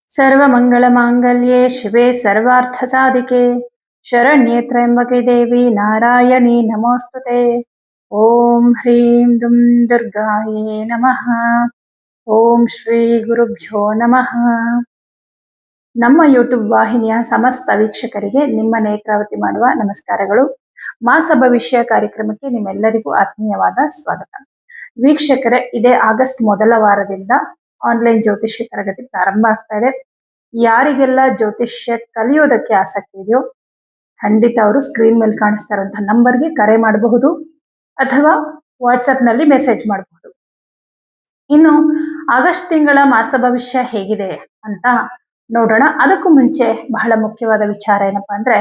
सर्वमङ्गलमाङ्गल्ये शिवे सर्वार्थसाधिके शरण्ये त्र्यम्बके देवी नारायणी नमोस्तुते। ॐ ह्रीं दुं दुर्गायै नमः। ಓಂ ಶ್ರೀ ಗುರುಭ್ಯೋ ನಮಃ. ನಮ್ಮ ಯೂಟ್ಯೂಬ್ ವಾಹಿನಿಯ ಸಮಸ್ತ ವೀಕ್ಷಕರಿಗೆ ನಿಮ್ಮ ನೇತ್ರಾವತಿ ಮಾಡುವ ನಮಸ್ಕಾರಗಳು. ಮಾಸ ಭವಿಷ್ಯ ಕಾರ್ಯಕ್ರಮಕ್ಕೆ ನಿಮ್ಮೆಲ್ಲರಿಗೂ ಆತ್ಮೀಯವಾದ ಸ್ವಾಗತ. ವೀಕ್ಷಕರೇ, ಇದೇ ಆಗಸ್ಟ್ ಮೊದಲ ವಾರದಿಂದ ಆನ್ಲೈನ್ ಜ್ಯೋತಿಷ್ಯ ತರಗತಿ ಪ್ರಾರಂಭ ಆಗ್ತಾ ಇದೆ. ಯಾರಿಗೆಲ್ಲ ಜ್ಯೋತಿಷ್ಯ ಕಲಿಯೋದಕ್ಕೆ ಆಸಕ್ತಿ ಇದೆಯೋ ಖಂಡಿತ ಅವರು ಸ್ಕ್ರೀನ್ ಮೇಲೆ ಕಾಣಿಸ್ತಾ ಇರುವಂತಹ ನಂಬರ್ಗೆ ಕರೆ ಮಾಡಬಹುದು ಅಥವಾ ವಾಟ್ಸಪ್ ನಲ್ಲಿ ಮೆಸೇಜ್ ಮಾಡಬಹುದು. ಇನ್ನು ಆಗಸ್ಟ್ ತಿಂಗಳ ಮಾಸ ಭವಿಷ್ಯ ಹೇಗಿದೆ ಅಂತ ನೋಡೋಣ. ಅದಕ್ಕೂ ಮುಂಚೆ ಬಹಳ ಮುಖ್ಯವಾದ ವಿಚಾರ ಏನಪ್ಪಾ ಅಂದ್ರೆ,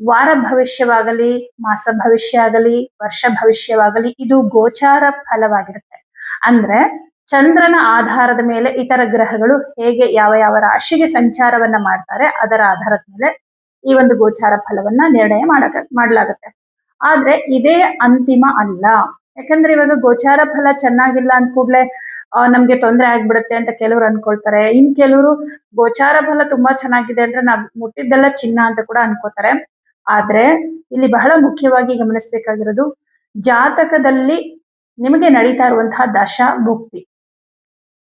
ವಾರ ಭವಿಷ್ಯವಾಗಲಿ, ಮಾಸ ಭವಿಷ್ಯ ಆಗಲಿ, ವರ್ಷ ಭವಿಷ್ಯವಾಗಲಿ, ಇದು ಗೋಚಾರ ಫಲವಾಗಿರುತ್ತೆ. ಅಂದ್ರೆ ಚಂದ್ರನ ಆಧಾರದ ಮೇಲೆ ಇತರ ಗ್ರಹಗಳು ಹೇಗೆ ಯಾವ ಯಾವ ರಾಶಿಗೆ ಸಂಚಾರವನ್ನ ಮಾಡ್ತಾರೆ ಅದರ ಆಧಾರದ ಮೇಲೆ ಈ ಒಂದು ಗೋಚಾರ ಫಲವನ್ನ ನಿರ್ಣಯ ಮಾಡಲಾಗುತ್ತೆ. ಆದ್ರೆ ಇದೇ ಅಂತಿಮ ಅಲ್ಲ. ಯಾಕಂದ್ರೆ ಇವಾಗ ಗೋಚಾರ ಫಲ ಚೆನ್ನಾಗಿಲ್ಲ ಅಂದ ಕೂಡ್ಲೆ ನಮ್ಗೆ ತೊಂದರೆ ಆಗ್ಬಿಡುತ್ತೆ ಅಂತ ಕೆಲವರು ಅನ್ಕೊಳ್ತಾರೆ. ಇನ್ ಕೆಲವರು ಗೋಚಾರ ಫಲ ತುಂಬಾ ಚೆನ್ನಾಗಿದೆ ಅಂದ್ರೆ ನಾವ್ ಮುಟ್ಟಿದ್ದೆಲ್ಲ ಚಿನ್ನ ಅಂತ ಕೂಡ ಅನ್ಕೋತಾರೆ. ಆದ್ರೆ ಇಲ್ಲಿ ಬಹಳ ಮುಖ್ಯವಾಗಿ ಗಮನಿಸಬೇಕಾಗಿರೋದು, ಜಾತಕದಲ್ಲಿ ನಿಮಗೆ ನಡೀತಾ ಇರುವಂತಹ ದಶ ಭುಕ್ತಿ,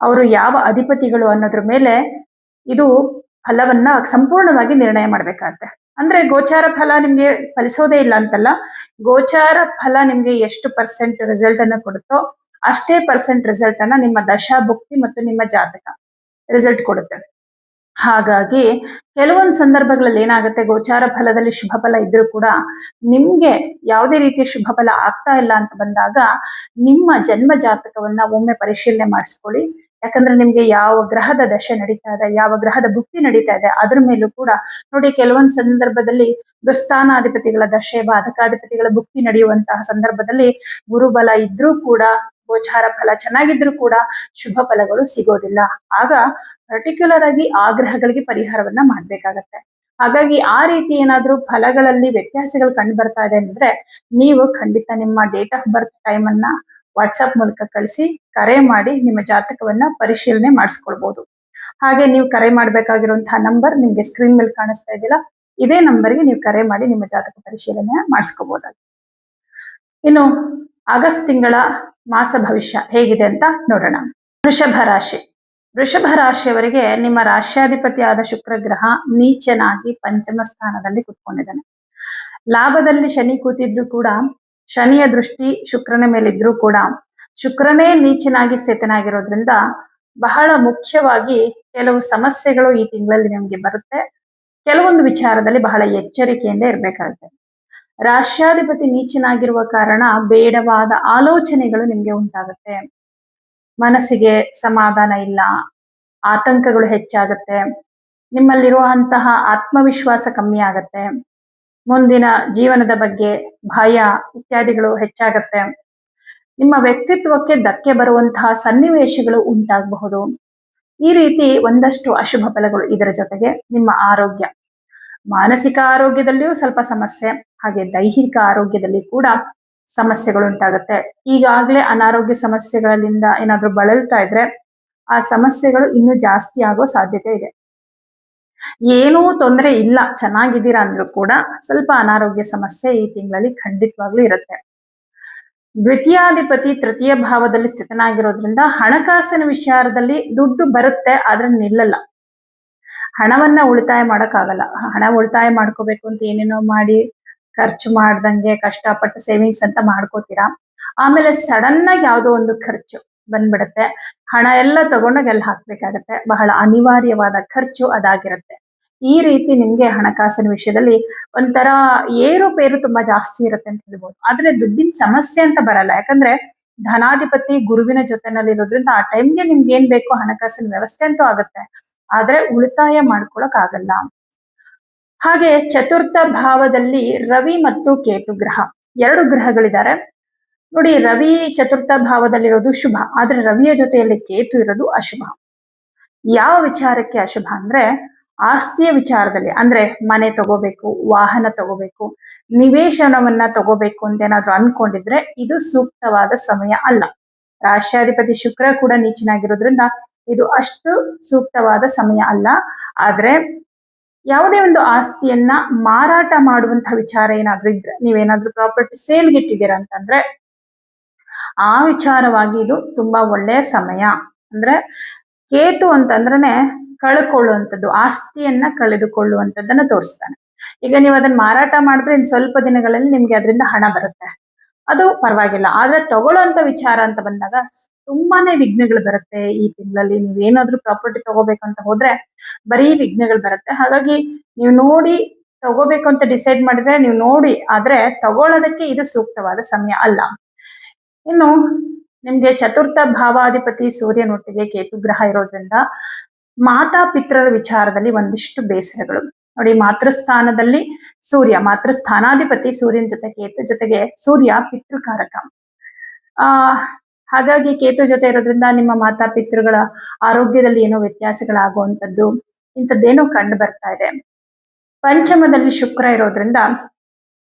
ಅವರು ಯಾವ ಅಧಿಪತಿಗಳು ಅನ್ನೋದ್ರ ಮೇಲೆ ಇದು ಫಲವನ್ನ ಸಂಪೂರ್ಣವಾಗಿ ನಿರ್ಣಯ ಮಾಡ್ಬೇಕಾಗತ್ತೆ. ಅಂದ್ರೆ ಗೋಚಾರ ಫಲ ನಿಮ್ಗೆ ಫಲಿಸೋದೇ ಇಲ್ಲ ಅಂತಲ್ಲ, ಗೋಚಾರ ಫಲ ನಿಮ್ಗೆ ಎಷ್ಟು ಪರ್ಸೆಂಟ್ ರಿಸಲ್ಟ್ ಅನ್ನ ಕೊಡುತ್ತೋ ಅಷ್ಟೇ ಪರ್ಸೆಂಟ್ ರಿಸಲ್ಟ್ ಅನ್ನ ನಿಮ್ಮ ದಶಾ ಭುಕ್ತಿ ಮತ್ತು ನಿಮ್ಮ ಜಾತಕ ರಿಸಲ್ಟ್ ಕೊಡುತ್ತೆ. ಹಾಗಾಗಿ ಕೆಲವೊಂದು ಸಂದರ್ಭಗಳಲ್ಲಿ ಏನಾಗುತ್ತೆ, ಗೋಚಾರ ಫಲದಲ್ಲಿ ಶುಭ ಫಲ ಇದ್ರೂ ಕೂಡ ನಿಮ್ಗೆ ಯಾವುದೇ ರೀತಿಯ ಶುಭ ಫಲ ಆಗ್ತಾ ಇಲ್ಲ ಅಂತ ಬಂದಾಗ ನಿಮ್ಮ ಜನ್ಮ ಜಾತಕವನ್ನ ಒಮ್ಮೆ ಪರಿಶೀಲನೆ ಮಾಡಿಸ್ಕೊಳ್ಳಿ. ಯಾಕಂದ್ರೆ ನಿಮ್ಗೆ ಯಾವ ಗ್ರಹದ ದಶೆ ನಡೀತಾ ಇದೆ, ಯಾವ ಗ್ರಹದ ಭುಕ್ತಿ ನಡೀತಾ ಇದೆ ಅದ್ರ ಮೇಲೂ ಕೂಡ ನೋಡಿ. ಕೆಲವೊಂದು ಸಂದರ್ಭದಲ್ಲಿ ದುಸ್ಥಾನಾಧಿಪತಿಗಳ ದಶೆ, ಬಾಧಕಾಧಿಪತಿಗಳ ಭುಕ್ತಿ ನಡೆಯುವಂತಹ ಸಂದರ್ಭದಲ್ಲಿ ಗುರುಬಲ ಇದ್ರೂ ಕೂಡ, ಗೋಚಾರ ಫಲ ಚೆನ್ನಾಗಿದ್ರು ಕೂಡ ಶುಭ ಫಲಗಳು ಸಿಗೋದಿಲ್ಲ. ಆಗ ಪರ್ಟಿಕ್ಯುಲರ್ ಆಗಿ ಆ ಗ್ರಹಗಳಿಗೆ ಪರಿಹಾರವನ್ನ ಮಾಡ್ಬೇಕಾಗತ್ತೆ. ಹಾಗಾಗಿ ಆ ರೀತಿ ಏನಾದ್ರೂ ಫಲಗಳಲ್ಲಿ ವ್ಯತ್ಯಾಸಗಳು ಕಂಡು ಬರ್ತಾ ಇದೆ ಅಂದ್ರೆ ನೀವು ಖಂಡಿತ ನಿಮ್ಮ ಡೇಟ್ ಆಫ್ ಬರ್ತ್ ಟೈಮ್ ಅನ್ನ ವಾಟ್ಸಪ್ ಮೂಲಕ ಕಳಿಸಿ ಕರೆ ಮಾಡಿ ನಿಮ್ಮ ಜಾತಕವನ್ನ ಪರಿಶೀಲನೆ ಮಾಡಿಸ್ಕೊಳ್ಬಹುದು. ಹಾಗೆ ನೀವು ಕರೆ ಮಾಡ್ಬೇಕಾಗಿರುವಂತಹ ನಂಬರ್ ನಿಮ್ಗೆ ಸ್ಕ್ರೀನ್ ಮೇಲೆ ಕಾಣಿಸ್ತಾ ಇದೆಯಲ್ಲ, ಇದೇ ನಂಬರ್ಗೆ ನೀವು ಕರೆ ಮಾಡಿ ನಿಮ್ಮ ಜಾತಕ ಪರಿಶೀಲನೆ ಮಾಡಿಸ್ಕೋಬಹುದಾಗಿದೆ. ಇನ್ನು ಆಗಸ್ಟ್ ತಿಂಗಳ ಮಾಸ ಭವಿಷ್ಯ ಹೇಗಿದೆ ಅಂತ ನೋಡೋಣ. ವೃಷಭ ರಾಶಿ. ವೃಷಭ ರಾಶಿಯವರಿಗೆ ನಿಮ್ಮ ರಾಶ್ಯಾಧಿಪತಿ ಆದ ಶುಕ್ರ ಗ್ರಹ ನೀಚನಾಗಿ ಪಂಚಮ ಸ್ಥಾನದಲ್ಲಿ ಕುತ್ಕೊಂಡಿದ್ದಾನೆ. ಲಾಭದಲ್ಲಿ ಶನಿ ಕೂತಿದ್ರು ಕೂಡ, ಶನಿಯ ದೃಷ್ಟಿ ಶುಕ್ರನ ಮೇಲಿದ್ರು ಕೂಡ ಶುಕ್ರನೇ ನೀಚನಾಗಿ ಸ್ಥಿತನಾಗಿರೋದ್ರಿಂದ ಬಹಳ ಮುಖ್ಯವಾಗಿ ಕೆಲವು ಸಮಸ್ಯೆಗಳು ಈ ತಿಂಗಳಲ್ಲಿ ನಿಮ್ಗೆ ಬರುತ್ತೆ. ಕೆಲವೊಂದು ವಿಚಾರದಲ್ಲಿ ಬಹಳ ಎಚ್ಚರಿಕೆಯಿಂದ ಇರ್ಬೇಕಾಗುತ್ತೆ. ರಾಶ್ಯಾಧಿಪತಿ ನೀಚನಾಗಿರುವ ಕಾರಣ ಬೇಡವಾದ ಆಲೋಚನೆಗಳು ನಿಮ್ಗೆ ಉಂಟಾಗುತ್ತೆ. ಮನಸ್ಸಿಗೆ ಸಮಾಧಾನ ಇಲ್ಲ, ಆತಂಕಗಳು ಹೆಚ್ಚಾಗುತ್ತೆ, ನಿಮ್ಮಲ್ಲಿರುವಂತಹ ಆತ್ಮವಿಶ್ವಾಸ ಕಮ್ಮಿ ಆಗತ್ತೆ, ಮುಂದಿನ ಜೀವನದ ಬಗ್ಗೆ ಭಯ ಇತ್ಯಾದಿಗಳು ಹೆಚ್ಚಾಗತ್ತೆ. ನಿಮ್ಮ ವ್ಯಕ್ತಿತ್ವಕ್ಕೆ ಧಕ್ಕೆ ಬರುವಂತಹ ಸನ್ನಿವೇಶಗಳು ಉಂಟಾಗಬಹುದು. ಈ ರೀತಿ ಒಂದಷ್ಟು ಅಶುಭ ಫಲಗಳು. ಇದರ ಜೊತೆಗೆ ನಿಮ್ಮ ಆರೋಗ್ಯ, ಮಾನಸಿಕ ಆರೋಗ್ಯದಲ್ಲಿಯೂ ಸ್ವಲ್ಪ ಸಮಸ್ಯೆ, ಹಾಗೆ ದೈಹಿಕ ಆರೋಗ್ಯದಲ್ಲಿ ಕೂಡ ಸಮಸ್ಯೆಗಳು ಉಂಟಾಗುತ್ತೆ. ಈಗಾಗಲೇ ಅನಾರೋಗ್ಯ ಸಮಸ್ಯೆಗಳಿಂದ ಏನಾದ್ರೂ ಬಳಲ್ತಾ ಇದ್ರೆ ಆ ಸಮಸ್ಯೆಗಳು ಇನ್ನೂ ಜಾಸ್ತಿ ಆಗೋ ಸಾಧ್ಯತೆ ಇದೆ. ಏನೂ ತೊಂದರೆ ಇಲ್ಲ, ಚೆನ್ನಾಗಿದ್ದೀರಾ ಅಂದ್ರೂ ಕೂಡ ಸ್ವಲ್ಪ ಅನಾರೋಗ್ಯ ಸಮಸ್ಯೆ ಈ ತಿಂಗಳಲ್ಲಿ ಖಂಡಿತವಾಗ್ಲೂ ಇರುತ್ತೆ. ದ್ವಿತೀಯಾಧಿಪತಿ ತೃತೀಯ ಭಾವದಲ್ಲಿ ಸ್ಥಿತನಾಗಿರೋದ್ರಿಂದ ಹಣಕಾಸಿನ ವಿಚಾರದಲ್ಲಿ ದುಡ್ಡು ಬರುತ್ತೆ, ಆದ್ರೆ ನಿಲ್ಲಲ್ಲ. ಹಣವನ್ನ ಉಳಿತಾಯ ಮಾಡಕ್ಕಾಗಲ್ಲ. ಹಣ ಉಳಿತಾಯ ಮಾಡ್ಕೋಬೇಕು ಅಂತ ಏನೇನೋ ಮಾಡಿ ಖರ್ಚು ಮಾಡ್ದಂಗೆ ಕಷ್ಟಪಟ್ಟು ಸೇವಿಂಗ್ಸ್ ಅಂತ ಮಾಡ್ಕೋತೀರಾ, ಆಮೇಲೆ ಸಡನ್ ಆಗಿ ಯಾವುದೋ ಒಂದು ಖರ್ಚು ಬಂದ್ಬಿಡುತ್ತೆ. ಹಣ ಎಲ್ಲ ತಗೊಂಡಾಗ ಎಲ್ಲ ಹಾಕ್ಬೇಕಾಗತ್ತೆ. ಬಹಳ ಅನಿವಾರ್ಯವಾದ ಖರ್ಚು ಅದಾಗಿರುತ್ತೆ. ಈ ರೀತಿ ನಿಮ್ಗೆ ಹಣಕಾಸಿನ ವಿಷಯದಲ್ಲಿ ಒಂಥರ ಏರುಪೇರು ತುಂಬಾ ಜಾಸ್ತಿ ಇರುತ್ತೆ ಅಂತ ಹೇಳ್ಬೋದು. ಆದ್ರೆ ದುಡ್ಡಿನ ಸಮಸ್ಯೆ ಅಂತ ಬರಲ್ಲ, ಯಾಕಂದ್ರೆ ಧನಾಧಿಪತಿ ಗುರುವಿನ ಜೊತೆನಲ್ಲಿರೋದ್ರಿಂದ ಆ ಟೈಮ್ಗೆ ನಿಮ್ಗೆ ಏನ್ ಬೇಕೋ ಹಣಕಾಸಿನ ವ್ಯವಸ್ಥೆ ಅಂತೂ ಆಗುತ್ತೆ, ಆದ್ರೆ ಉಳಿತಾಯ ಮಾಡ್ಕೊಳಕ್ ಆಗಲ್ಲ. ಹಾಗೆ ಚತುರ್ಥ ಭಾವದಲ್ಲಿ ರವಿ ಮತ್ತು ಕೇತು ಗ್ರಹ, ಎರಡು ಗ್ರಹಗಳಿದ್ದಾರೆ ನೋಡಿ. ರವಿ ಚತುರ್ಥ ಭಾವದಲ್ಲಿರೋದು ಶುಭ, ಆದ್ರೆ ರವಿಯ ಜೊತೆಯಲ್ಲಿ ಕೇತು ಇರೋದು ಅಶುಭ. ಯಾವ ವಿಚಾರಕ್ಕೆ ಅಶುಭ ಅಂದ್ರೆ ಆಸ್ತಿಯ ವಿಚಾರದಲ್ಲಿ. ಅಂದ್ರೆ ಮನೆ ತಗೋಬೇಕು, ವಾಹನ ತಗೋಬೇಕು, ನಿವೇಶನವನ್ನ ತಗೋಬೇಕು ಅಂತ ಏನಾದ್ರೂ ಅನ್ಕೊಂಡಿದ್ರೆ ಇದು ಸೂಕ್ತವಾದ ಸಮಯ ಅಲ್ಲ. ರಾಶ್ಯಾಧಿಪತಿ ಶುಕ್ರ ಕೂಡ ನೀಚನಾಗಿರೋದ್ರಿಂದ ಇದು ಅಷ್ಟು ಸೂಕ್ತವಾದ ಸಮಯ ಅಲ್ಲ. ಆದ್ರೆ ಯಾವುದೇ ಒಂದು ಆಸ್ತಿಯನ್ನ ಮಾರಾಟ ಮಾಡುವಂತಹ ವಿಚಾರ ಏನಾದ್ರೂ ಇದ್ರೆ, ನೀವೇನಾದ್ರೂ ಪ್ರಾಪರ್ಟಿ ಸೇಲ್ಗೆ ಇಟ್ಟಿದ್ದೀರಾ ಅಂತಂದ್ರೆ ಆ ವಿಚಾರವಾಗಿ ಇದು ತುಂಬಾ ಒಳ್ಳೆಯ ಸಮಯ. ಅಂದ್ರೆ ಕೇತು ಅಂತಂದ್ರೆ ಕಳ್ಕೊಳ್ಳುವಂಥದ್ದು, ಆಸ್ತಿಯನ್ನ ಕಳೆದುಕೊಳ್ಳುವಂಥದ್ದನ್ನ ತೋರಿಸ್ತಾನೆ. ಈಗ ನೀವು ಅದನ್ನ ಮಾರಾಟ ಮಾಡಿದ್ರೆ ಇನ್ ಸ್ವಲ್ಪ ದಿನಗಳಲ್ಲಿ ನಿಮ್ಗೆ ಅದರಿಂದ ಹಣ ಬರುತ್ತೆ, ಅದು ಪರವಾಗಿಲ್ಲ. ಆದ್ರೆ ತಗೊಳ್ಳೋಂತ ವಿಚಾರ ಅಂತ ಬಂದಾಗ ತುಂಬಾನೇ ವಿಘ್ನಗಳು ಬರುತ್ತೆ. ಈ ತಿಂಗಳಲ್ಲಿ ನೀವೇನಾದ್ರೂ ಪ್ರಾಪರ್ಟಿ ತಗೋಬೇಕಂತ ಹೋದ್ರೆ ಬರೀ ವಿಘ್ನಗಳು ಬರುತ್ತೆ. ಹಾಗಾಗಿ ನೀವು ನೋಡಿ ತಗೋಬೇಕು ಅಂತ ಡಿಸೈಡ್ ಮಾಡಿದ್ರೆ ನೀವು ನೋಡಿ, ಆದ್ರೆ ತಗೊಳ್ಳೋದಕ್ಕೆ ಇದು ಸೂಕ್ತವಾದ ಸಮಯ ಅಲ್ಲ. ಇನ್ನು ನಿಮ್ಗೆ ಚತುರ್ಥ ಭಾವಾಧಿಪತಿ ಸೂರ್ಯನೊಟ್ಟಿಗೆ ಕೇತು ಗ್ರಹ ಇರೋದ್ರಿಂದ ಮಾತಾ ಪಿತೃರ ವಿಚಾರದಲ್ಲಿ ಒಂದಿಷ್ಟು ಬೇಸರಗಳು. ನೋಡಿ, ಮಾತೃಸ್ಥಾನದಲ್ಲಿ ಸೂರ್ಯ, ಮಾತೃಸ್ಥಾನಾಧಿಪತಿ ಸೂರ್ಯನ ಜೊತೆ ಕೇತು ಜೊತೆಗೆ ಸೂರ್ಯ ಪಿತೃಕಾರಕ. ಹಾಗಾಗಿ ಕೇತು ಜೊತೆ ಇರೋದ್ರಿಂದ ನಿಮ್ಮ ಮಾತಾ ಪಿತೃಗಳ ಆರೋಗ್ಯದಲ್ಲಿ ಏನೋ ವ್ಯತ್ಯಾಸಗಳಾಗುವಂಥದ್ದು ಇಂಥದ್ದೇನೋ ಕಂಡು ಬರ್ತಾ ಇದೆ. ಪಂಚಮದಲ್ಲಿ ಶುಕ್ರ ಇರೋದ್ರಿಂದ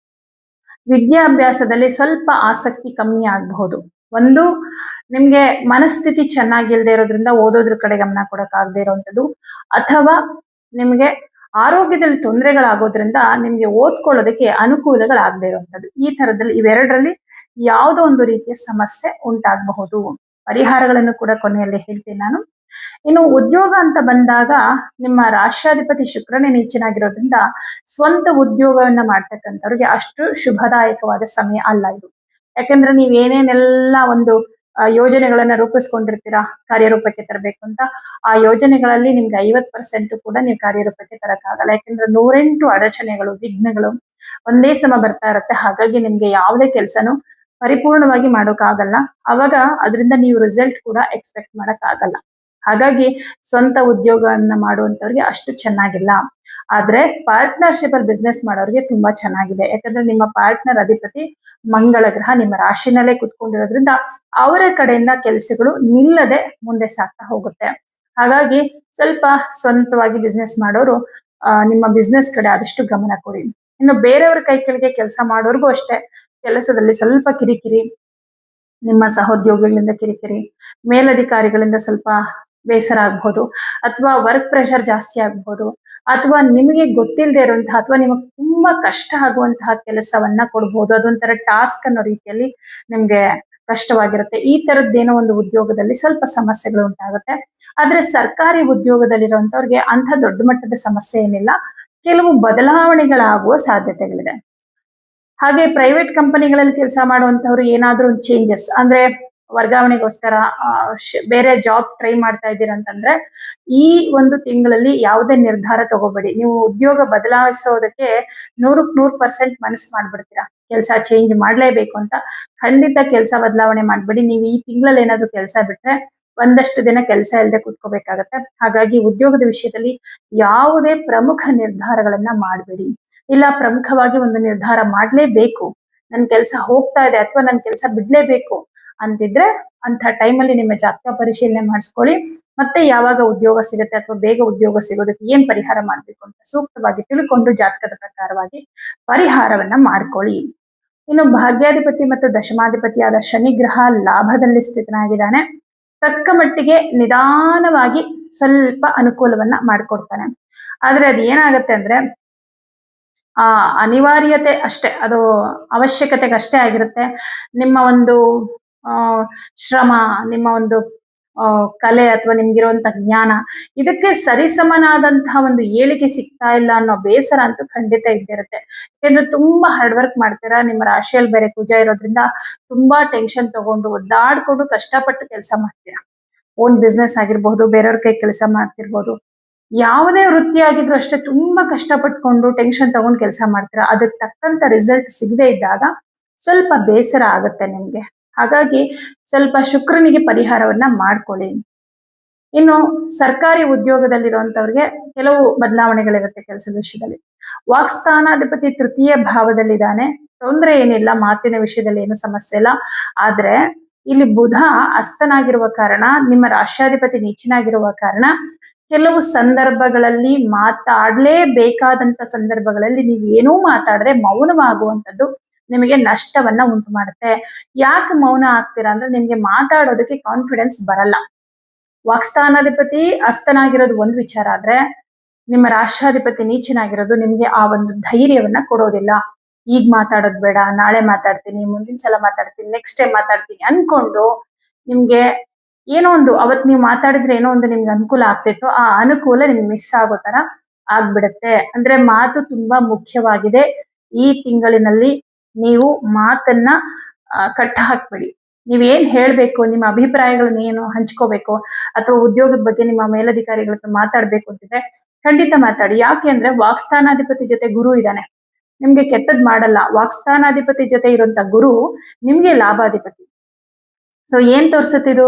ವಿದ್ಯಾಭ್ಯಾಸದಲ್ಲಿ ಸ್ವಲ್ಪ ಆಸಕ್ತಿ ಕಮ್ಮಿ ಆಗಬಹುದು. ಒಂದು, ನಿಮ್ಗೆ ಮನಸ್ಥಿತಿ ಚೆನ್ನಾಗಿಲ್ದೇ ಇರೋದ್ರಿಂದ ಓದೋದ್ರ ಕಡೆ ಗಮನ ಕೊಡಕ್ಕಾಗದೇ ಇರುವಂಥದ್ದು, ಅಥವಾ ನಿಮ್ಗೆ ಆರೋಗ್ಯದಲ್ಲಿ ತೊಂದರೆಗಳಾಗೋದ್ರಿಂದ ನಿಮ್ಗೆ ಓದ್ಕೊಳ್ಳೋದಕ್ಕೆ ಅನುಕೂಲಗಳಾಗದೇ ಇರುವಂಥದ್ದು. ಈ ತರದಲ್ಲಿ ಇವೆರಡರಲ್ಲಿ ಯಾವುದೋ ಒಂದು ರೀತಿಯ ಸಮಸ್ಯೆ ಉಂಟಾಗಬಹುದು. ಪರಿಹಾರಗಳನ್ನು ಕೂಡ ಕೊನೆಯಲ್ಲಿ ಹೇಳ್ತೀನಿ ನಾನು. ಇನ್ನು ಉದ್ಯೋಗ ಅಂತ ಬಂದಾಗ ನಿಮ್ಮ ರಾಷ್ಟ್ರಾಧಿಪತಿ ಶುಕ್ರನೇ ನೀಚನಾಗಿರೋದ್ರಿಂದ ಸ್ವಂತ ಉದ್ಯೋಗವನ್ನ ಮಾಡ್ತಕ್ಕಂಥವ್ರಿಗೆ ಅಷ್ಟು ಶುಭದಾಯಕವಾದ ಸಮಯ ಅಲ್ಲ ಇದು. ಯಾಕಂದ್ರೆ ನೀವ್ ಏನೇನೆಲ್ಲ ಒಂದು ಯೋಜನೆಗಳನ್ನ ರೂಪಿಸ್ಕೊಂಡಿರ್ತೀರಾ ಕಾರ್ಯರೂಪಕ್ಕೆ ತರಬೇಕು ಅಂತ, ಆ ಯೋಜನೆಗಳಲ್ಲಿ ನಿಮ್ಗೆ 50% ಕೂಡ ನೀವು ಕಾರ್ಯರೂಪಕ್ಕೆ ತರಕ್ಕಾಗಲ್ಲ. ಯಾಕಂದ್ರೆ 108 ಅಡಚಣೆಗಳು, ವಿಘ್ನಗಳು ಒಂದೇ ಸಮ ಬರ್ತಾ ಇರತ್ತೆ. ಹಾಗಾಗಿ ನಿಮ್ಗೆ ಯಾವುದೇ ಕೆಲಸನೂ ಪರಿಪೂರ್ಣವಾಗಿ ಮಾಡೋಕ್ಕಾಗಲ್ಲ. ಅವಾಗ ಅದರಿಂದ ನೀವು ರಿಸಲ್ಟ್ ಕೂಡ ಎಕ್ಸ್ಪೆಕ್ಟ್ ಮಾಡಕ್ ಆಗಲ್ಲ. ಹಾಗಾಗಿ ಸ್ವಂತ ಉದ್ಯೋಗವನ್ನ ಮಾಡುವಂತವ್ರಿಗೆ ಅಷ್ಟು ಚೆನ್ನಾಗಿಲ್ಲ. ಆದ್ರೆ ಪಾರ್ಟ್ನರ್ಶಿಪ್ ಅಲ್ಲಿ ಬಿಸ್ನೆಸ್ ಮಾಡೋರಿಗೆ ತುಂಬಾ ಚೆನ್ನಾಗಿದೆ. ಯಾಕಂದ್ರೆ ನಿಮ್ಮ ಪಾರ್ಟ್ನರ್ ಅಧಿಪತಿ ಮಂಗಳ ಗ್ರಹ ನಿಮ್ಮ ರಾಶಿನಲ್ಲೇ ಕುತ್ಕೊಂಡಿರೋದ್ರಿಂದ ಅವರ ಕಡೆಯಿಂದ ಕೆಲಸಗಳು ನಿಲ್ಲದೆ ಮುಂದೆ ಸಾಗ್ತಾ ಹೋಗುತ್ತೆ. ಹಾಗಾಗಿ ಸ್ವಲ್ಪ ಸ್ವಂತವಾಗಿ ಬಿಸ್ನೆಸ್ ಮಾಡೋರು ನಿಮ್ಮ ಬಿಸ್ನೆಸ್ ಕಡೆ ಆದಷ್ಟು ಗಮನ ಕೊಡಿ. ಇನ್ನು ಬೇರೆಯವರ ಕೈ ಕೆಳಗೆ ಕೆಲಸ ಮಾಡೋರ್ಗೂ ಅಷ್ಟೇ ಕೆಲಸದಲ್ಲಿ ಸ್ವಲ್ಪ ಕಿರಿಕಿರಿ, ನಿಮ್ಮ ಸಹೋದ್ಯೋಗಿಗಳಿಂದ ಕಿರಿಕಿರಿ, ಮೇಲಧಿಕಾರಿಗಳಿಂದ ಸ್ವಲ್ಪ ಬೇಸರ ಆಗ್ಬಹುದು, ಅಥವಾ ವರ್ಕ್ ಪ್ರೆಷರ್ ಜಾಸ್ತಿ ಆಗ್ಬಹುದು, ಅಥವಾ ನಿಮಗೆ ಗೊತ್ತಿಲ್ಲದೆ ಇರುವಂತಹ ಅಥವಾ ನಿಮಗೆ ತುಂಬಾ ಕಷ್ಟ ಆಗುವಂತಹ ಕೆಲಸವನ್ನ ಕೊಡ್ಬೋದು. ಅದೊಂಥರ ಟಾಸ್ಕ್ ಅನ್ನೋ ರೀತಿಯಲ್ಲಿ ನಿಮ್ಗೆ ಕಷ್ಟವಾಗಿರುತ್ತೆ. ಈ ತರದ್ದೇನೋ ಒಂದು ಉದ್ಯೋಗದಲ್ಲಿ ಸ್ವಲ್ಪ ಸಮಸ್ಯೆಗಳು ಉಂಟಾಗುತ್ತೆ. ಆದ್ರೆ ಸರ್ಕಾರಿ ಉದ್ಯೋಗದಲ್ಲಿರುವಂತವ್ರಿಗೆ ಅಂಥ ದೊಡ್ಡ ಮಟ್ಟದ ಸಮಸ್ಯೆ ಏನಿಲ್ಲ, ಕೆಲವು ಬದಲಾವಣೆಗಳಾಗುವ ಸಾಧ್ಯತೆಗಳಿದೆ. ಹಾಗೆ ಪ್ರೈವೇಟ್ ಕಂಪನಿಗಳಲ್ಲಿ ಕೆಲಸ ಮಾಡುವಂತವ್ರು ಏನಾದ್ರೂ ಒಂದು ಚೇಂಜಸ್ ಅಂದ್ರೆ ವರ್ಗಾವಣೆಗೋಸ್ಕರ ಬೇರೆ ಜಾಬ್ ಟ್ರೈ ಮಾಡ್ತಾ ಇದ್ದೀರಾ ಅಂತಂದ್ರೆ ಈ ಒಂದು ತಿಂಗಳಲ್ಲಿ ಯಾವುದೇ ನಿರ್ಧಾರ ತಗೋಬೇಡಿ. ನೀವು ಉದ್ಯೋಗ ಬದಲಾಯಿಸೋದಕ್ಕೆ 100% ಮನಸ್ಸು ಮಾಡ್ಬಿಡ್ತೀರಾ, ಕೆಲಸ ಚೇಂಜ್ ಮಾಡ್ಲೇಬೇಕು ಅಂತ. ಖಂಡಿತ ಕೆಲಸ ಬದಲಾವಣೆ ಮಾಡ್ಬೇಡಿ. ನೀವು ಈ ತಿಂಗಳಲ್ಲಿ ಏನಾದ್ರು ಕೆಲಸ ಬಿಟ್ರೆ ಒಂದಷ್ಟು ದಿನ ಕೆಲಸ ಇಲ್ಲದೆ ಕೂತ್ಕೋಬೇಕಾಗತ್ತೆ. ಹಾಗಾಗಿ ಉದ್ಯೋಗದ ವಿಷಯದಲ್ಲಿ ಯಾವುದೇ ಪ್ರಮುಖ ನಿರ್ಧಾರಗಳನ್ನ ಮಾಡಬೇಡಿ. ಇಲ್ಲ ಪ್ರಮುಖವಾಗಿ ಒಂದು ನಿರ್ಧಾರ ಮಾಡ್ಲೇಬೇಕು, ನನ್ ಕೆಲಸ ಹೋಗ್ತಾ ಇದೆ ಅಥವಾ ನನ್ ಕೆಲಸ ಬಿಡ್ಲೇಬೇಕು ಅಂತಿದ್ರೆ ಅಂತ ಟೈಮಲ್ಲಿ ನಿಮ್ಮ ಜಾತಕ ಪರಿಶೀಲನೆ ಮಾಡಿಸ್ಕೊಳ್ಳಿ. ಮತ್ತೆ ಯಾವಾಗ ಉದ್ಯೋಗ ಸಿಗುತ್ತೆ ಅಥವಾ ಬೇಗ ಉದ್ಯೋಗ ಸಿಗೋದಕ್ಕೆ ಏನ್ ಪರಿಹಾರ ಮಾಡ್ಬೇಕು ಅಂತ ಸೂಕ್ತವಾಗಿ ತಿಳ್ಕೊಂಡು ಜಾತಕದ ಪ್ರಕಾರವಾಗಿ ಪರಿಹಾರವನ್ನ ಮಾಡ್ಕೊಳ್ಳಿ. ಇನ್ನು ಭಾಗ್ಯಾಧಿಪತಿ ಮತ್ತು ದಶಮಾಧಿಪತಿಯಾದ ಶನಿ ಗ್ರಹ ಲಾಭದಲ್ಲಿ ಸ್ಥಿತನಾಗಿದ್ದಾನೆ. ತಕ್ಕ ಮಟ್ಟಿಗೆ ನಿಧಾನವಾಗಿ ಸ್ವಲ್ಪ ಅನುಕೂಲವನ್ನ ಮಾಡ್ಕೊಡ್ತಾನೆ. ಆದ್ರೆ ಅದು ಏನಾಗತ್ತೆ ಅಂದ್ರೆ ಅನಿವಾರ್ಯತೆ ಅಷ್ಟೇ, ಅದು ಅವಶ್ಯಕತೆಗೆ ಅಷ್ಟೇ ಆಗಿರುತ್ತೆ. ನಿಮ್ಮ ಒಂದು ಶ್ರಮ, ನಿಮ್ಮ ಒಂದು ಕಲೆ ಅಥವಾ ನಿಮ್ಗಿರುವಂತಹ ಜ್ಞಾನ ಇದಕ್ಕೆ ಸರಿಸಮನಾದಂತಹ ಒಂದು ಏಳಿಗೆ ಸಿಗ್ತಾ ಇಲ್ಲ ಅನ್ನೋ ಬೇಸರ ಅಂತೂ ಖಂಡಿತ ಇದ್ದಿರುತ್ತೆ. ಯಾಕಂದ್ರೆ ತುಂಬಾ ಹಾರ್ಡ್ ವರ್ಕ್ ಮಾಡ್ತೀರಾ, ನಿಮ್ಮ ರಾಶಿಯಲ್ಲಿ ಬೇರೆ ಕುಜ ಇರೋದ್ರಿಂದ ತುಂಬಾ ಟೆನ್ಷನ್ ತಗೊಂಡು ಒದ್ದಾಡ್ಕೊಂಡು ಕಷ್ಟಪಟ್ಟು ಕೆಲಸ ಮಾಡ್ತೀರಾ. ಓನ್ ಬಿಸ್ನೆಸ್ ಆಗಿರ್ಬಹುದು, ಬೇರೆಯವ್ರ ಕೈ ಕೆಲಸ ಮಾಡ್ತಿರ್ಬೋದು, ಯಾವುದೇ ವೃತ್ತಿ ಆಗಿದ್ರು ಅಷ್ಟೇ ತುಂಬಾ ಕಷ್ಟಪಟ್ಕೊಂಡು ಟೆನ್ಷನ್ ತಗೊಂಡು ಕೆಲಸ ಮಾಡ್ತೀರಾ. ಅದಕ್ಕೆ ತಕ್ಕಂತ ರಿಸಲ್ಟ್ ಸಿಗದೆ ಇದ್ದಾಗ ಸ್ವಲ್ಪ ಬೇಸರ ಆಗುತ್ತೆ ನಿಮ್ಗೆ. ಹಾಗಾಗಿ ಸ್ವಲ್ಪ ಶುಕ್ರನಿಗೆ ಪರಿಹಾರವನ್ನ ಮಾಡ್ಕೊಳ್ಳಿ. ಇನ್ನು ಸರ್ಕಾರಿ ಉದ್ಯೋಗದಲ್ಲಿರುವಂತವ್ರಿಗೆ ಕೆಲವು ಬದಲಾವಣೆಗಳಿರುತ್ತೆ ಕೆಲಸದ ವಿಷಯದಲ್ಲಿ. ವಾಕ್ಸ್ಥಾನಾಧಿಪತಿ ತೃತೀಯ ಭಾವದಲ್ಲಿದ್ದಾನೆ, ತೊಂದರೆ ಏನಿಲ್ಲ, ಮಾತಿನ ವಿಷಯದಲ್ಲಿ ಏನು ಸಮಸ್ಯೆ ಇಲ್ಲ. ಆದ್ರೆ ಇಲ್ಲಿ ಬುಧ ಅಸ್ತನಾಗಿರುವ ಕಾರಣ, ನಿಮ್ಮ ರಾಷ್ಟ್ರಾಧಿಪತಿ ನೀಚನಾಗಿರುವ ಕಾರಣ ಕೆಲವು ಸಂದರ್ಭಗಳಲ್ಲಿ ಮಾತಾಡ್ಲೇಬೇಕಾದಂತ ಸಂದರ್ಭಗಳಲ್ಲಿ ನೀವು ಏನೂ ಮಾತಾಡದೆ ಮೌನವಾಗುವಂಥದ್ದು ನಿಮಗೆ ನಷ್ಟವನ್ನ ಉಂಟು ಮಾಡುತ್ತೆ. ಯಾಕೆ ಮೌನ ಆಗ್ತೀರಾ ಅಂದ್ರೆ ನಿಮ್ಗೆ ಮಾತಾಡೋದಕ್ಕೆ ಕಾನ್ಫಿಡೆನ್ಸ್ ಬರಲ್ಲ. ವಾಕ್ಸ್ಥಾನಾಧಿಪತಿ ಅಸ್ತನಾಗಿರೋದು ಒಂದು ವಿಚಾರ ಆದ್ರೆ, ನಿಮ್ಮ ರಾಷ್ಟ್ರಾಧಿಪತಿ ನೀಚನಾಗಿರೋದು ನಿಮ್ಗೆ ಆ ಒಂದು ಧೈರ್ಯವನ್ನ ಕೊಡೋದಿಲ್ಲ. ಈಗ ಮಾತಾಡೋದು ಬೇಡ, ನಾಳೆ ಮಾತಾಡ್ತೀನಿ, ಮುಂದಿನ ಸಲ ಮಾತಾಡ್ತೀನಿ, ನೆಕ್ಸ್ಟ್ ಟೈಮ್ ಮಾತಾಡ್ತೀನಿ ಅನ್ಕೊಂಡು ನಿಮ್ಗೆ ಏನೋ ಒಂದು ಅವತ್ ನೀವು ಮಾತಾಡಿದ್ರೆ ಏನೋ ಒಂದು ನಿಮ್ಗೆ ಅನುಕೂಲ ಆಗ್ತಿತ್ತು, ಆ ಅನುಕೂಲ ನಿಮ್ಗೆ ಮಿಸ್ ಆಗೋ ತರ ಆಗ್ಬಿಡುತ್ತೆ. ಅಂದ್ರೆ ಮಾತು ತುಂಬಾ ಮುಖ್ಯವಾಗಿದೆ. ಈ ತಿಂಗಳಿನಲ್ಲಿ ನೀವು ಮಾತನ್ನ ಕಟ್ಟ ಹಾಕ್ಬೇಡಿ. ನೀವೇನ್ ಹೇಳ್ಬೇಕು, ನಿಮ್ಮ ಅಭಿಪ್ರಾಯಗಳನ್ನ ಏನು ಹಂಚ್ಕೋಬೇಕು, ಅಥವಾ ಉದ್ಯೋಗದ ಬಗ್ಗೆ ನಿಮ್ಮ ಮೇಲಧಿಕಾರಿಗಳ ಹತ್ರ ಮಾತಾಡ್ಬೇಕು ಅಂತಿದ್ರೆ ಖಂಡಿತ ಮಾತಾಡಿ. ಯಾಕೆ ಅಂದ್ರೆ ವಾಕ್ಸ್ಥಾನಾಧಿಪತಿ ಜೊತೆ ಗುರು ಇದ್ದಾನೆ, ನಿಮ್ಗೆ ಕೆಟ್ಟದ್ ಮಾಡಲ್ಲ. ವಾಕ್ಸ್ಥಾನಾಧಿಪತಿ ಜೊತೆ ಇರುವಂತ ಗುರು ನಿಮ್ಗೆ ಲಾಭಾಧಿಪತಿ. ಸೊ ಏನ್ ತೋರ್ಸುತ್ತಿದು?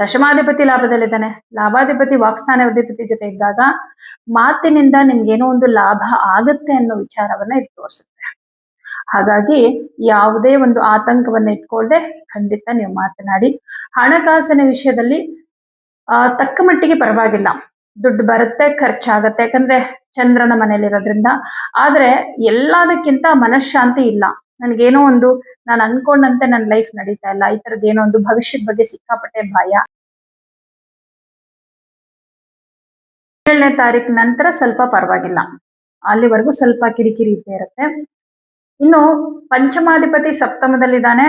ದಶಮಾಧಿಪತಿ ಲಾಭದಲ್ಲಿದ್ದಾನೆ, ಲಾಭಾಧಿಪತಿ ವಾಕ್ಸ್ಥಾನಾಧಿಪತಿ ಜೊತೆ ಇದ್ದಾಗ ಮಾತಿನಿಂದ ನಿಮ್ಗೇನೋ ಒಂದು ಲಾಭ ಆಗುತ್ತೆ ಅನ್ನೋ ವಿಚಾರವನ್ನ ಇದು ತೋರಿಸುತ್ತೆ. ಹಾಗಾಗಿ ಯಾವುದೇ ಒಂದು ಆತಂಕವನ್ನ ಇಟ್ಕೊಳ್ದೆ ಖಂಡಿತ ನೀವು ಮಾತನಾಡಿ. ಹಣಕಾಸಿನ ವಿಷಯದಲ್ಲಿ ತಕ್ಕ ಮಟ್ಟಿಗೆ ಪರವಾಗಿಲ್ಲ, ದುಡ್ಡು ಬರುತ್ತೆ, ಖರ್ಚಾಗತ್ತೆ, ಯಾಕಂದ್ರೆ ಚಂದ್ರನ ಮನೇಲಿರೋದ್ರಿಂದ. ಆದ್ರೆ ಎಲ್ಲದಕ್ಕಿಂತ ಮನಃಶಾಂತಿ ಇಲ್ಲ. ನನ್ಗೇನೋ ಒಂದು ನಾನು ಅನ್ಕೊಂಡಂತೆ ನನ್ನ ಲೈಫ್ ನಡೀತಾ ಇಲ್ಲ, ಈ ತರದ್ ಏನೋ ಒಂದು ಭವಿಷ್ಯದ ಬಗ್ಗೆ ಸಿಕ್ಕಾಪಟ್ಟೆ ಭಯ. 17ನೇ ತಾರೀಕು ನಂತರ ಸ್ವಲ್ಪ ಪರವಾಗಿಲ್ಲ, ಅಲ್ಲಿವರೆಗೂ ಸ್ವಲ್ಪ ಕಿರಿಕಿರಿ ಇದ್ದೇ ಇರುತ್ತೆ. ಇನ್ನು ಪಂಚಮಾಧಿಪತಿ ಸಪ್ತಮದಲ್ಲಿದ್ದಾನೆ,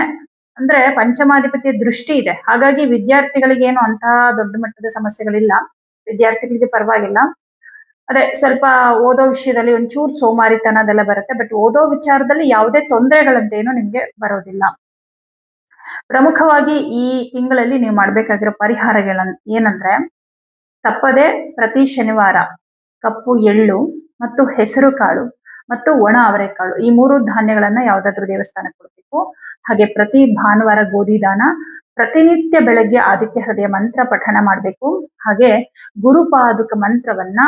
ಅಂದ್ರೆ ಪಂಚಮಾಧಿಪತಿಯ ದೃಷ್ಟಿ ಇದೆ. ಹಾಗಾಗಿ ವಿದ್ಯಾರ್ಥಿಗಳಿಗೆ ಏನು ಅಂತಹ ದೊಡ್ಡ ಮಟ್ಟದ ಸಮಸ್ಯೆಗಳಿಲ್ಲ, ವಿದ್ಯಾರ್ಥಿಗಳಿಗೆ ಪರವಾಗಿಲ್ಲ. ಅದೇ ಸ್ವಲ್ಪ ಓದೋ ವಿಷಯದಲ್ಲಿ ಒಂಚೂರು ಸೋಮಾರಿತನ ಅದೆಲ್ಲ ಬರುತ್ತೆ, ಬಟ್ ಓದೋ ವಿಚಾರದಲ್ಲಿ ಯಾವುದೇ ತೊಂದರೆಗಳಂತೇನು ನಿಮ್ಗೆ ಬರೋದಿಲ್ಲ. ಪ್ರಮುಖವಾಗಿ ಈ ತಿಂಗಳಲ್ಲಿ ನೀವು ಮಾಡ್ಬೇಕಾಗಿರೋ ಪರಿಹಾರಗಳ ಏನಂದ್ರೆ, ತಪ್ಪದೆ ಪ್ರತಿ ಶನಿವಾರ ಕಪ್ಪು ಎಳ್ಳು ಮತ್ತು ಹೆಸರು ಕಾಳು ಮತ್ತು ಒಣ ಅವರೆಕಾಳು, ಈ 3 ಧಾನ್ಯಗಳನ್ನ ಯಾವ್ದಾದ್ರು ದೇವಸ್ಥಾನಕ್ಕೆ ಕೊಡ್ಬೇಕು. ಹಾಗೆ ಪ್ರತಿ ಭಾನುವಾರ ಗೋಧಿ ದಾನ, ಪ್ರತಿನಿತ್ಯ ಬೆಳಗ್ಗೆ ಆದಿತ್ಯ ಹೃದಯ ಮಂತ್ರ ಪಠಣ ಮಾಡ್ಬೇಕು. ಹಾಗೆ ಗುರುಪಾದುಕ ಮಂತ್ರವನ್ನ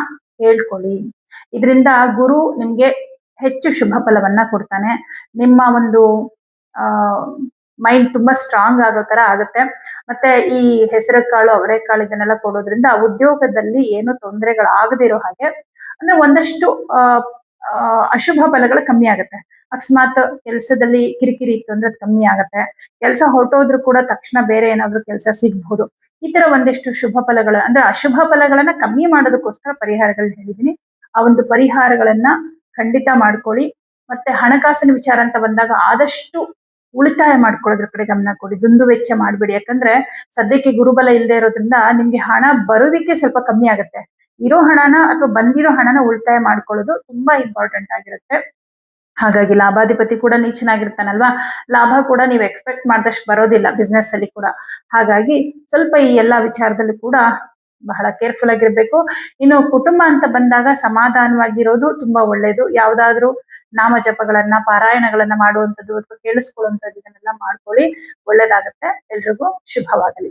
ಹೇಳ್ಕೊಳ್ಳಿ. ಇದರಿಂದ ಗುರು ನಿಮ್ಗೆ ಹೆಚ್ಚು ಶುಭ ಫಲವನ್ನ ಕೊಡ್ತಾನೆ. ನಿಮ್ಮ ಒಂದು ಮೈಂಡ್ ತುಂಬಾ ಸ್ಟ್ರಾಂಗ್ ಆಗೋ ತರ ಆಗುತ್ತೆ. ಮತ್ತೆ ಈ ಹೆಸರು ಕಾಳು ಅವರೆಕಾಳು ಇದನ್ನೆಲ್ಲ ಕೊಡೋದ್ರಿಂದ ಉದ್ಯೋಗದಲ್ಲಿ ಏನು ತೊಂದರೆಗಳಾಗದಿರೋ ಹಾಗೆ, ಅಂದ್ರೆ ಒಂದಷ್ಟು ಅಶುಭ ಫಲಗಳು ಕಮ್ಮಿ ಆಗುತ್ತೆ. ಅಕಸ್ಮಾತ್ ಕೆಲಸದಲ್ಲಿ ಕಿರಿಕಿರಿ ಇತ್ತು ಅಂದ್ರೆ ಅದು ಕಮ್ಮಿ ಆಗುತ್ತೆ. ಕೆಲಸ ಹೊರಟೋದ್ರು ಕೂಡ ತಕ್ಷಣ ಬೇರೆ ಏನಾದ್ರು ಕೆಲಸ ಸಿಗ್ಬಹುದು. ಈ ತರ ಒಂದಿಷ್ಟು ಶುಭ ಫಲಗಳು, ಅಂದ್ರೆ ಅಶುಭ ಫಲಗಳನ್ನ ಕಮ್ಮಿ ಮಾಡೋದಕ್ಕೋಸ್ಕರ ಪರಿಹಾರಗಳನ್ನ ಹೇಳಿದೀನಿ. ಆ ಒಂದು ಪರಿಹಾರಗಳನ್ನ ಖಂಡಿತ ಮಾಡ್ಕೊಳ್ಳಿ. ಮತ್ತೆ ಹಣಕಾಸಿನ ವಿಚಾರ ಅಂತ ಬಂದಾಗ ಆದಷ್ಟು ಉಳಿತಾಯ ಮಾಡ್ಕೊಳ್ಳೋದ್ರ ಕಡೆ ಗಮನ ಕೊಡಿ, ದುಂದು ವೆಚ್ಚ ಮಾಡ್ಬೇಡಿ. ಯಾಕಂದ್ರೆ ಸದ್ಯಕ್ಕೆ ಗುರುಬಲ ಇಲ್ಲದೆ ಇರೋದ್ರಿಂದ ನಿಮ್ಗೆ ಹಣ ಬರುವಿಕೆ ಸ್ವಲ್ಪ ಕಮ್ಮಿ ಆಗುತ್ತೆ. ಇರೋ ಹಣನ ಅಥವಾ ಬಂದಿರೋ ಹಣನ ಉಳಿತಾಯ ಮಾಡ್ಕೊಳ್ಳೋದು ತುಂಬಾ ಇಂಪಾರ್ಟೆಂಟ್ ಆಗಿರುತ್ತೆ. ಹಾಗಾಗಿ ಲಾಭಾಧಿಪತಿ ಕೂಡ ನೀಚನಾಗಿರ್ತಾನಲ್ವಾ, ಲಾಭ ಕೂಡ ನೀವು ಎಕ್ಸ್ಪೆಕ್ಟ್ ಮಾಡಿದಷ್ಟು ಬರೋದಿಲ್ಲ ಬಿಸ್ನೆಸ್ ಅಲ್ಲಿ ಕೂಡ. ಹಾಗಾಗಿ ಸ್ವಲ್ಪ ಈ ಎಲ್ಲಾ ವಿಚಾರದಲ್ಲಿ ಕೂಡ ಬಹಳ ಕೇರ್ಫುಲ್ ಆಗಿರ್ಬೇಕು. ಇನ್ನು ಕುಟುಂಬ ಅಂತ ಬಂದಾಗ ಸಮಾಧಾನವಾಗಿರೋದು ತುಂಬಾ ಒಳ್ಳೇದು. ಯಾವ್ದಾದ್ರು ನಾಮ ಜಪಗಳನ್ನ ಪಾರಾಯಣಗಳನ್ನ ಮಾಡುವಂಥದ್ದು ಅಥವಾ ಕೇಳಿಸ್ಕೊಳ್ಳುವಂಥದ್ದು ಇದನ್ನೆಲ್ಲ ಮಾಡ್ಕೊಳ್ಳಿ, ಒಳ್ಳೇದಾಗತ್ತೆ. ಎಲ್ರಿಗೂ ಶುಭವಾಗಲಿ.